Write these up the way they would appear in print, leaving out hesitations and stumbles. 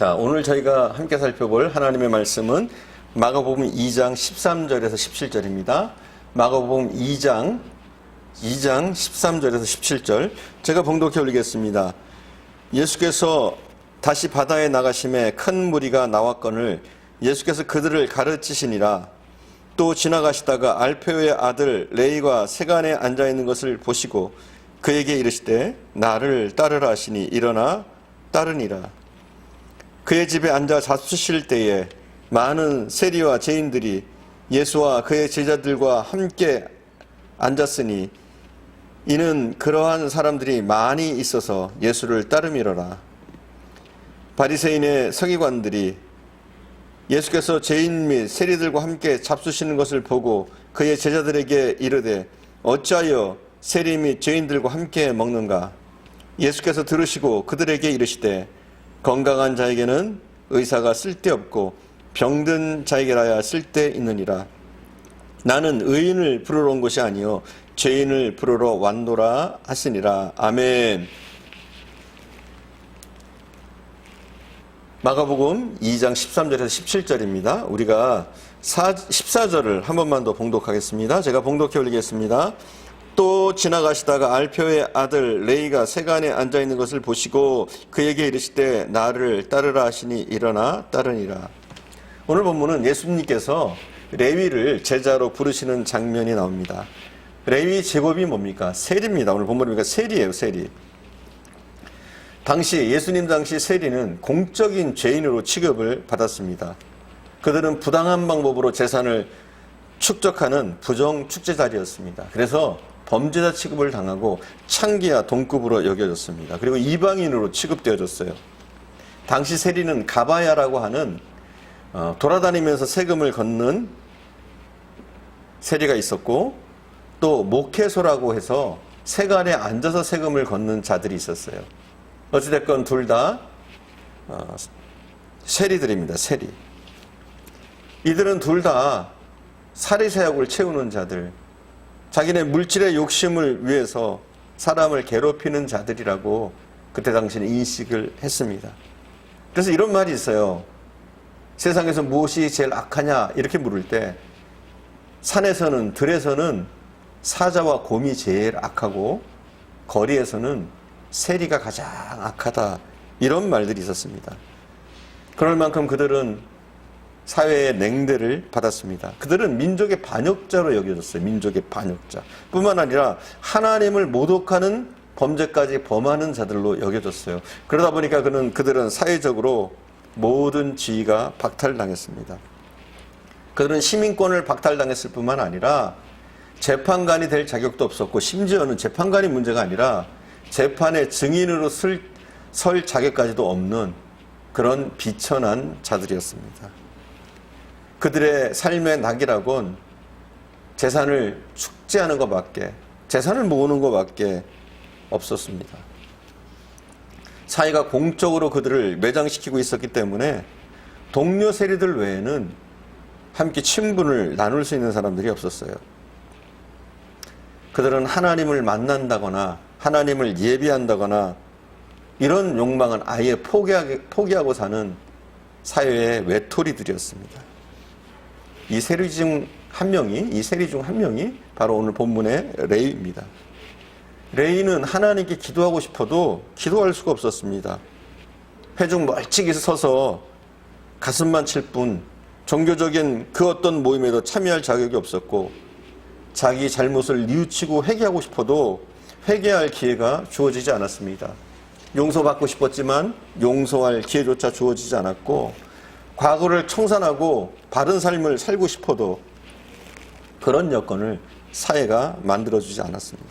자, 오늘 저희가 함께 살펴볼 하나님의 말씀은 마가복음 2장 13절에서 17절입니다. 마가복음 2장 13절에서 17절 제가 봉독해 올리겠습니다. 예수께서 다시 바다에 나가심에 큰 무리가 나왔거늘 예수께서 그들을 가르치시니라. 또 지나가시다가 알페오의 아들 레위가 세간에 앉아있는 것을 보시고 그에게 이르시되 나를 따르라 하시니 일어나 따르니라. 그의 집에 앉아 잡수실 때에 많은 세리와 죄인들이 예수와 그의 제자들과 함께 앉았으니 이는 그러한 사람들이 많이 있어서 예수를 따름이로라. 바리새인의 서기관들이 예수께서 죄인 및 세리들과 함께 잡수시는 것을 보고 그의 제자들에게 이르되 어찌하여 세리 및 죄인들과 함께 먹는가? 예수께서 들으시고 그들에게 이르시되 건강한 자에게는 의사가 쓸데없고 병든 자에게라야 쓸데있느니라. 나는 의인을 부르러 온 것이 아니요 죄인을 부르러 왔노라 하시니라. 아멘. 마가복음 2장 13절에서 17절입니다. 우리가 14절을 한 번만 더 봉독하겠습니다. 제가 봉독해 올리겠습니다. 또 지나가시다가 알페오의 아들 레위가 세간에 앉아있는 것을 보시고 그에게 이르시되 나를 따르라 하시니 일어나 따르니라. 오늘 본문은 예수님께서 레위를 제자로 부르시는 장면이 나옵니다. 레위 제법이 뭡니까? 세리입니다. 오늘 본문은 그러니까 세리예요. 세리. 예수님 당시 세리는 공적인 죄인으로 취급을 받았습니다. 그들은 부당한 방법으로 재산을 축적하는 부정 축제자리였습니다. 그래서 범죄자 취급을 당하고 창기와 동급으로 여겨졌습니다. 그리고 이방인으로 취급되어졌어요. 당시 세리는 가바야라고 하는 돌아다니면서 세금을 걷는 세리가 있었고 또 목회소라고 해서 세간에 앉아서 세금을 걷는 자들이 있었어요. 어찌됐건 둘 다 세리들입니다. 세리. 이들은 둘 다 사리사욕을 채우는 자들, 자기네 물질의 욕심을 위해서 사람을 괴롭히는 자들이라고 그때 당시는 인식을 했습니다. 그래서 이런 말이 있어요. 세상에서 무엇이 제일 악하냐 이렇게 물을 때 산에서는 들에서는 사자와 곰이 제일 악하고 거리에서는 세리가 가장 악하다 이런 말들이 있었습니다. 그럴 만큼 그들은 사회의 냉대를 받았습니다. 그들은 민족의 반역자로 여겨졌어요. 민족의 반역자. 뿐만 아니라 하나님을 모독하는 범죄까지 범하는 자들로 여겨졌어요. 그러다 보니까 그들은 사회적으로 모든 지위가 박탈당했습니다. 그들은 시민권을 박탈당했을 뿐만 아니라 재판관이 될 자격도 없었고 심지어는 재판관이 문제가 아니라 재판의 증인으로 설 자격까지도 없는 그런 비천한 자들이었습니다. 그들의 삶의 낙이라곤 재산을 축제하는 것밖에, 재산을 모으는 것밖에 없었습니다. 사회가 공적으로 그들을 매장시키고 있었기 때문에 동료 세리들 외에는 함께 친분을 나눌 수 있는 사람들이 없었어요. 그들은 하나님을 만난다거나 하나님을 예비한다거나 이런 욕망은 아예 포기하고 사는 사회의 외톨이들이었습니다. 이 세리 중 한 명이 바로 오늘 본문의 레위입니다. 레위는 하나님께 기도하고 싶어도 기도할 수가 없었습니다. 회중 멀찍이 서서 가슴만 칠 뿐 종교적인 그 어떤 모임에도 참여할 자격이 없었고 자기 잘못을 뉘우치고 회개하고 싶어도 회개할 기회가 주어지지 않았습니다. 용서받고 싶었지만 용서할 기회조차 주어지지 않았고 과거를 청산하고 바른 삶을 살고 싶어도 그런 여건을 사회가 만들어주지 않았습니다.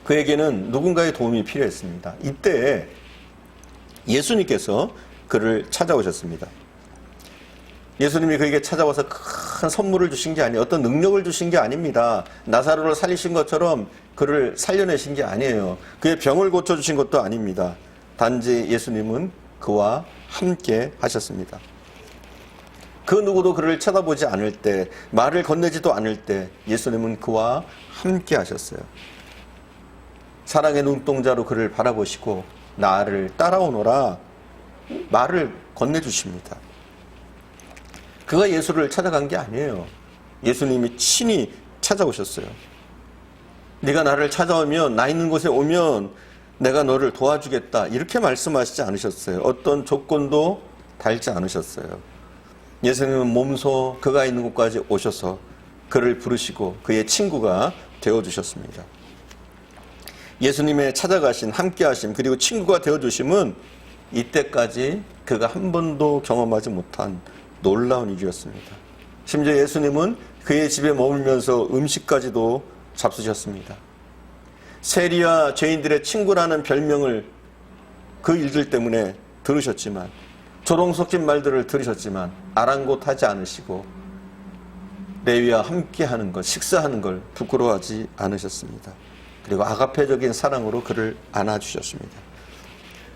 그에게는 누군가의 도움이 필요했습니다. 이때 예수님께서 그를 찾아오셨습니다. 예수님이 그에게 찾아와서 큰 선물을 주신 게 아니에요. 어떤 능력을 주신 게 아닙니다. 나사로를 살리신 것처럼 그를 살려내신 게 아니에요. 그의 병을 고쳐주신 것도 아닙니다. 단지 예수님은 그와 함께 하셨습니다. 그 누구도 그를 쳐다보지 않을 때, 말을 건네지도 않을 때 예수님은 그와 함께 하셨어요. 사랑의 눈동자로 그를 바라보시고 나를 따라오너라 말을 건네주십니다. 그가 예수를 찾아간 게 아니에요. 예수님이 친히 찾아오셨어요. 네가 나를 찾아오면, 나 있는 곳에 오면 내가 너를 도와주겠다, 이렇게 말씀하시지 않으셨어요. 어떤 조건도 달지 않으셨어요. 예수님은 몸소 그가 있는 곳까지 오셔서 그를 부르시고 그의 친구가 되어주셨습니다. 예수님의 찾아가신, 함께하심, 그리고 친구가 되어주심은 이때까지 그가 한 번도 경험하지 못한 놀라운 일이었습니다. 심지어 예수님은 그의 집에 머물면서 음식까지도 잡수셨습니다. 세리와 죄인들의 친구라는 별명을 그 일들 때문에 들으셨지만, 조롱 섞인 말들을 들으셨지만 아랑곳하지 않으시고 레위와 함께하는 것, 식사하는 걸 부끄러워하지 않으셨습니다. 그리고 아가페적인 사랑으로 그를 안아주셨습니다.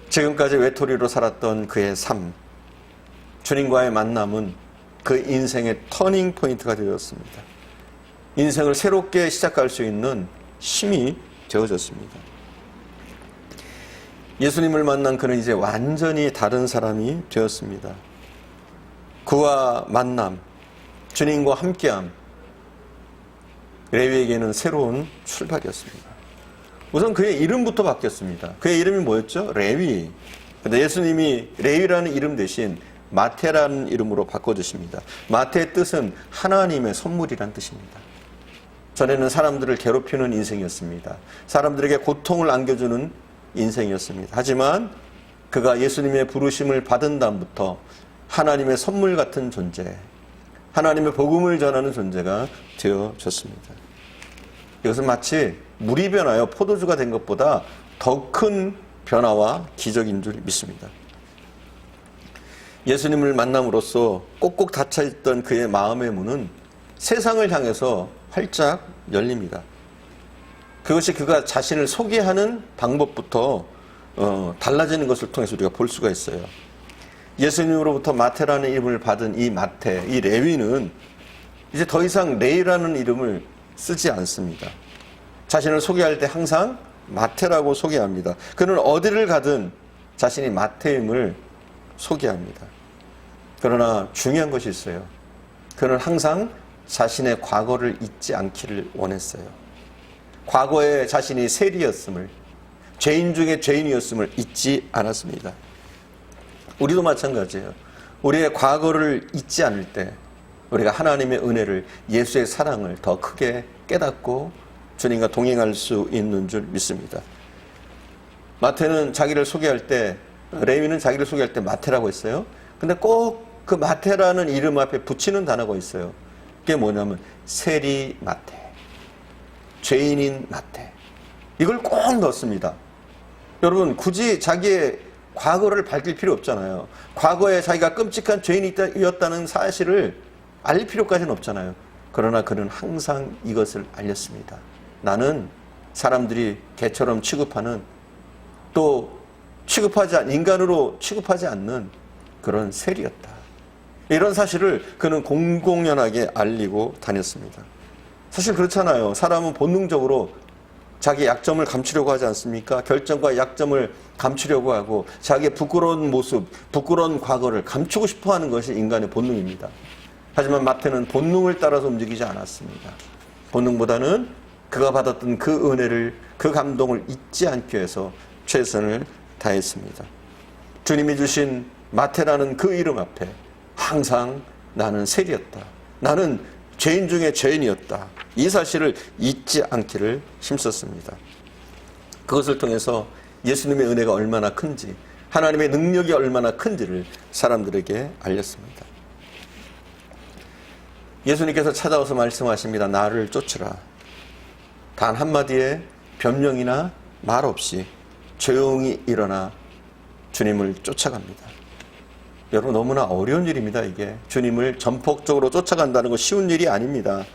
지금까지 외톨이로 살았던 그의 삶, 주님과의 만남은 그 인생의 터닝 포인트가 되었습니다. 인생을 새롭게 시작할 수 있는 힘이 되어졌습니다. 예수님을 만난 그는 이제 완전히 다른 사람이 되었습니다. 그와 만남, 주님과 함께함, 레위에게는 새로운 출발이었습니다. 우선 그의 이름부터 바뀌었습니다. 그의 이름이 뭐였죠? 레위. 근데 예수님이 레위라는 이름 대신 마태라는 이름으로 바꿔주십니다. 마태의 뜻은 하나님의 선물이란 뜻입니다. 전에는 사람들을 괴롭히는 인생이었습니다. 사람들에게 고통을 안겨주는 인생이었습니다. 하지만 그가 예수님의 부르심을 받은 다음부터 하나님의 선물 같은 존재, 하나님의 복음을 전하는 존재가 되어졌습니다. 이것은 마치 물이 변하여 포도주가 된 것보다 더 큰 변화와 기적인 줄 믿습니다. 예수님을 만남으로써 꼭꼭 닫혀있던 그의 마음의 문은 세상을 향해서 활짝 열립니다. 그것이 그가 자신을 소개하는 방법부터 달라지는 것을 통해서 우리가 볼 수가 있어요. 예수님으로부터 마태라는 이름을 받은 이 마태, 이 레위는 이제 더 이상 레위라는 이름을 쓰지 않습니다. 자신을 소개할 때 항상 마태라고 소개합니다. 그는 어디를 가든 자신이 마태임을 소개합니다. 그러나 중요한 것이 있어요. 그는 항상 자신의 과거를 잊지 않기를 원했어요. 과거에 자신이 세리였음을, 죄인 중에 죄인이었음을 잊지 않았습니다. 우리도 마찬가지예요. 우리의 과거를 잊지 않을 때 우리가 하나님의 은혜를, 예수의 사랑을 더 크게 깨닫고 주님과 동행할 수 있는 줄 믿습니다. 마태는 자기를 소개할 때, 레위는 자기를 소개할 때 마태라고 했어요. 근데 꼭 그 마태라는 이름 앞에 붙이는 단어가 있어요. 그게 뭐냐면 세리 마태, 죄인인 마태, 이걸 꼭 넣습니다. 여러분, 굳이 자기의 과거를 밝힐 필요 없잖아요. 과거에 자기가 끔찍한 죄인이었다는 사실을 알릴 필요까지는 없잖아요. 그러나 그는 항상 이것을 알렸습니다. 나는 사람들이 개처럼 취급하는, 또 인간으로 취급하지 않는 그런 세리였다. 이런 사실을 그는 공공연하게 알리고 다녔습니다. 사실 그렇잖아요. 사람은 본능적으로 자기 약점을 감추려고 하지 않습니까? 결점과 약점을 감추려고 하고 자기의 부끄러운 모습, 부끄러운 과거를 감추고 싶어 하는 것이 인간의 본능입니다. 하지만 마태는 본능을 따라서 움직이지 않았습니다. 본능보다는 그가 받았던 그 은혜를, 그 감동을 잊지 않기 위해서 최선을 다했습니다. 주님이 주신 마태라는 그 이름 앞에 항상 나는 세리였다, 나는 죄인 중에 죄인이었다, 이 사실을 잊지 않기를 힘썼습니다. 그것을 통해서 예수님의 은혜가 얼마나 큰지, 하나님의 능력이 얼마나 큰지를 사람들에게 알렸습니다. 예수님께서 찾아와서 말씀하십니다. 나를 쫓으라. 단 한마디의 변명이나 말 없이 조용히 일어나 주님을 쫓아갑니다. 여러분, 너무나 어려운 일입니다. 이게 주님을 전폭적으로 쫓아간다는 건 쉬운 일이 아닙니다.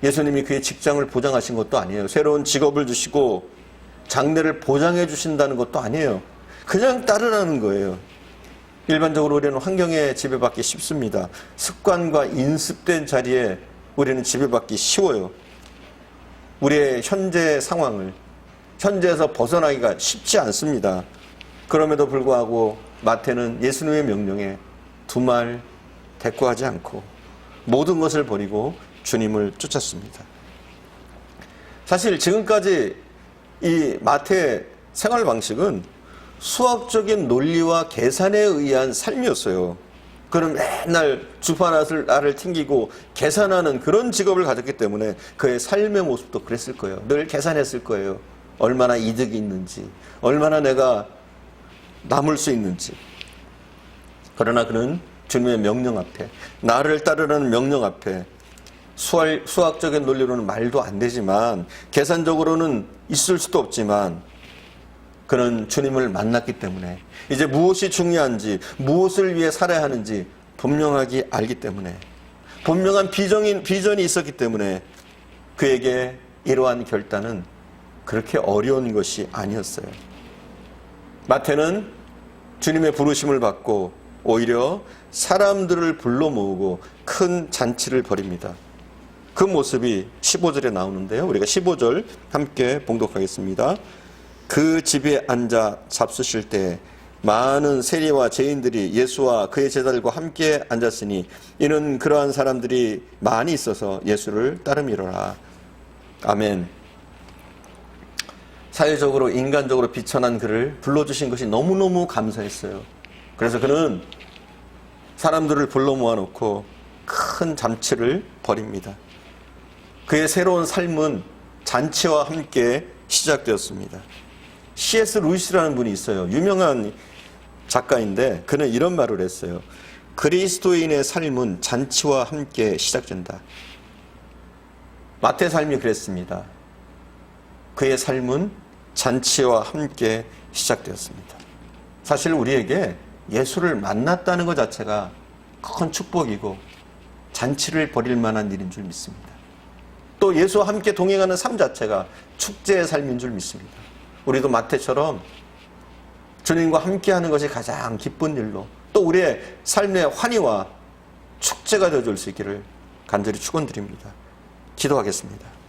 예수님이 그의 직장을 보장하신 것도 아니에요. 새로운 직업을 주시고 장래를 보장해 주신다는 것도 아니에요. 그냥 따르라는 거예요. 일반적으로 우리는 환경에 지배받기 쉽습니다. 습관과 인습된 자리에 우리는 지배받기 쉬워요. 우리의 현재 상황을, 현재에서 벗어나기가 쉽지 않습니다. 그럼에도 불구하고 마태는 예수님의 명령에 두 말 대꾸하지 않고 모든 것을 버리고 주님을 쫓았습니다. 사실 지금까지 이 마태의 생활 방식은 수학적인 논리와 계산에 의한 삶이었어요. 그는 맨날 주판알을 튕기고 계산하는 그런 직업을 가졌기 때문에 그의 삶의 모습도 그랬을 거예요. 늘 계산했을 거예요. 얼마나 이득이 있는지, 얼마나 내가 남을 수 있는지. 그러나 그는 주님의 명령 앞에, 나를 따르라는 명령 앞에 수학적인 논리로는 말도 안 되지만, 계산적으로는 있을 수도 없지만, 그는 주님을 만났기 때문에 이제 무엇이 중요한지, 무엇을 위해 살아야 하는지 분명하게 알기 때문에, 분명한 비전이 있었기 때문에 그에게 이러한 결단은 그렇게 어려운 것이 아니었어요. 마태는 주님의 부르심을 받고 오히려 사람들을 불러 모으고 큰 잔치를 벌입니다. 그 모습이 15절에 나오는데요. 우리가 15절 함께 봉독하겠습니다. 그 집에 앉아 잡수실 때 많은 세리와 죄인들이 예수와 그의 제자들과 함께 앉았으니 이는 그러한 사람들이 많이 있어서 예수를 따름이로라. 아멘. 사회적으로 인간적으로 비천한 그를 불러주신 것이 너무너무 감사했어요. 그래서 그는 사람들을 불러 모아놓고 큰 잔치를 벌입니다. 그의 새로운 삶은 잔치와 함께 시작되었습니다. C.S. 루이스라는 분이 있어요. 유명한 작가인데 그는 이런 말을 했어요. 그리스도인의 삶은 잔치와 함께 시작된다. 마태의 삶이 그랬습니다. 그의 삶은 잔치와 함께 시작되었습니다. 사실 우리에게 예수를 만났다는 것 자체가 큰 축복이고 잔치를 벌일 만한 일인 줄 믿습니다. 또 예수와 함께 동행하는 삶 자체가 축제의 삶인 줄 믿습니다. 우리도 마태처럼 주님과 함께하는 것이 가장 기쁜 일로, 또 우리의 삶의 환희와 축제가 되어줄 수 있기를 간절히 축원드립니다. 기도하겠습니다.